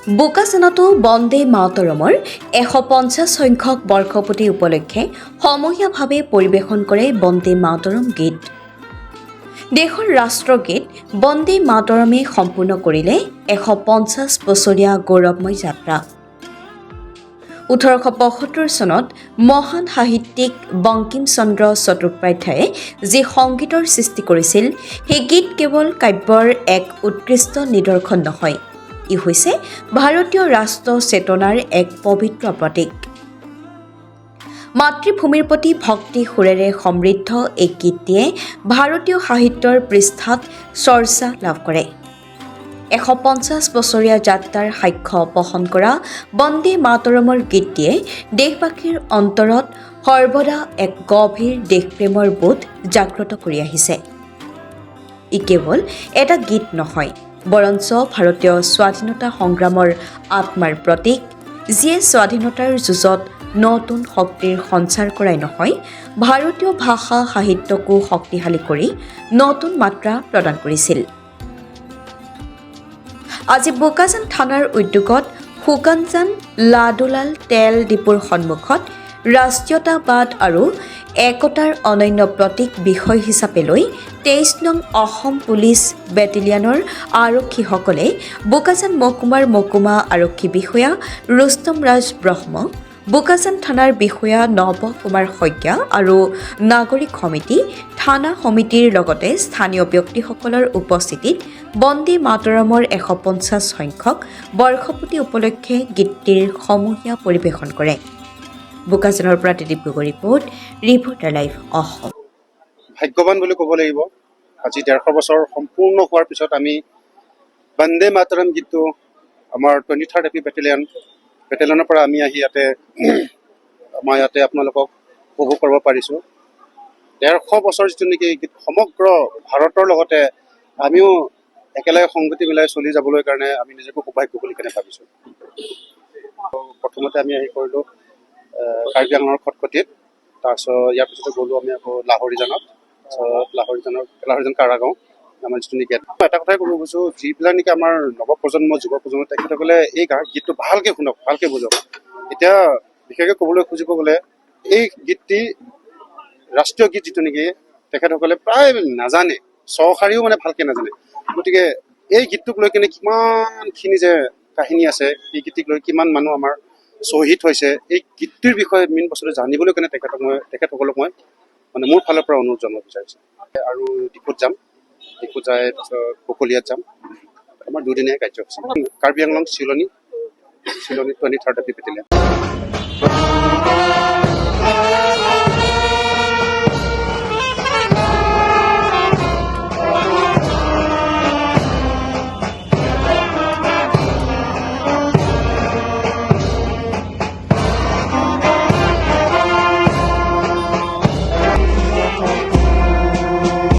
বোকাচানতো বন্দে মাতৰমৰ 150 সংখ্যক বৰ্ষপূৰ্তি উপলক্ষে সমূহীয়াভাৱে পৰিৱেশন কৰে বন্দে মাতৰম গীত। দেশৰ ৰাষ্ট্ৰগীত বন্দে মাতৰমে সম্পূৰ্ণ কৰিলে 150 বছৰীয়া গৌৰৱময় যাত্ৰা। 1875 চনত মহান সাহিত্যিক বংকিম চন্দ্ৰ চট্টোপাধ্যায়ে যি সংগীতৰ সৃষ্টি কৰিছিল, সেই গীত কেৱল কাব্যৰ এক উৎকৃষ্ট নিদৰ্শন নহয়, ই হৈছে ভাৰতীয় ৰাষ্ট্ৰ চেতনাৰ এক পবিত্ৰ প্ৰতীক। মাতৃভূমিৰ প্ৰতি ভক্তি সুৰেৰে সমৃদ্ধ এই গীতটিয়ে ভাৰতীয় সাহিত্যৰ পৃষ্ঠাত চৰ্চা লাভ কৰে। 150 বছৰীয়া যাত্ৰাৰ সাক্ষ্য বহন কৰা বন্দে মাতৰমৰ গীতটিয়ে দেশবাসীৰ অন্তৰত সৰ্বদা এক গভীৰ দেশপ্ৰেমৰ বোধ জাগ্ৰত কৰি আহিছে। ই কেৱল এটা গীত নহয়, বৰঞ্চ ভাৰতীয় স্বাধীনতা সংগ্ৰামৰ আত্মাৰ প্ৰতীক, যিয়ে স্বাধীনতাৰ যুঁজত নতুন শক্তিৰ সঞ্চাৰ কৰাই নহয়, ভাৰতীয় ভাষা সাহিত্যকো শক্তিশালী কৰি নতুন মাত্ৰা প্ৰদান কৰিছিল। আজি বোকাজান থানাৰ উদ্যোগত শুকানজান লাডুলাল তেল ডিপুৰ সন্মুখত ৰাষ্ট্ৰীয়তাবাদ আৰু একতাৰ অনন্য প্ৰতীক বিষয় হিচাপে লৈ 23 নং অসম পুলিচ বেটেলিয়নৰ আৰক্ষীসকলে বোকাজান মহকুমাৰ মহকুমা আৰক্ষী বিষয়া ৰুস্তম ৰাজ ব্ৰহ্ম, বোকাজান থানাৰ বিষয়া নৱ কুমাৰ শইকীয়া আৰু নাগৰিক সমিতি, থানা সমিতিৰ লগতে স্থানীয় ব্যক্তিসকলৰ উপস্থিতিত বন্দে মাতৰমৰ 150 সংখ্যক বৰ্ষপূৰ্তি উপলক্ষে গীতটিৰ সমূহীয়া পৰিৱেশন কৰে। বোকাজানৰ পৰা Tridip Gogoi report, reporter live Assam. ভাগ্যৱান বুলি ক'ব লাগিব। আজি 150 বছৰ সম্পূৰ্ণ হোৱাৰ পিছত আমি বন্দে মাতৰম গীতটো আমাৰ 23rd AP বেটেলিয়নৰ পৰা আমি আহি মই ইয়াতে আপোনালোকক উপভোগ কৰিব পাৰিছোঁ। 150 বছৰ যিটো নেকি গীত সমগ্ৰ ভাৰতৰ লগতে আমিও একেলগে সংগতি মিলাই চলি যাবলৈ কাৰণে আমি নিজকে সৌভাগ্য বুলি কেনে ভাবিছোঁ। প্ৰথমতে আমি আহি কৰিলোঁ কাৰ্বি আংলঙৰ খটখটিত, তাৰপিছত ইয়াৰ পিছতে গ'লোঁ আমি আকৌ লাহৰিজানত, লাহৰিজান কাৰাগাঁও আমাৰ যিটো নেকি এটা কথাই ক'ব গৈছোঁ, যিবিলাক নেকি আমাৰ নৱপ্ৰজন্ম যুৱ প্ৰজন্ম তেখেতসকলে এই গীতটো ভালকৈ শুনক, ভালকৈ বুজক। এতিয়া বিশেষকৈ ক'বলৈ খুজিব গ'লে এই গীতটি ৰাষ্ট্ৰীয় গীত যিটো নেকি তেখেতসকলে প্ৰায় নাজানে, চৰকাৰীও মানে ভালকৈ নাজানে। গতিকে এই গীতটোক লৈ কিনে কিমানখিনি যে কাহিনী আছে, এই গীতটিক লৈ কিমান মানুহ আমাৰ শ্বহীদ হৈছে, এই গীতটিৰ বিষয়ে মেইন বস্তুটো জানিবলৈ কাৰণে তেখেতসকলক মই মানে মোৰ ফালৰ পৰা অনুৰোধ জনাব বিচাৰিছোঁ। আৰু ডিপুত যাম, ডিপুত যাই তাৰপিছত ককলিয়াত যাম। আমাৰ 2দিনীয়া কাৰ্যসূচী কাৰ্বি আংলং চিলনী 23rd AP বেটেলিয়ন।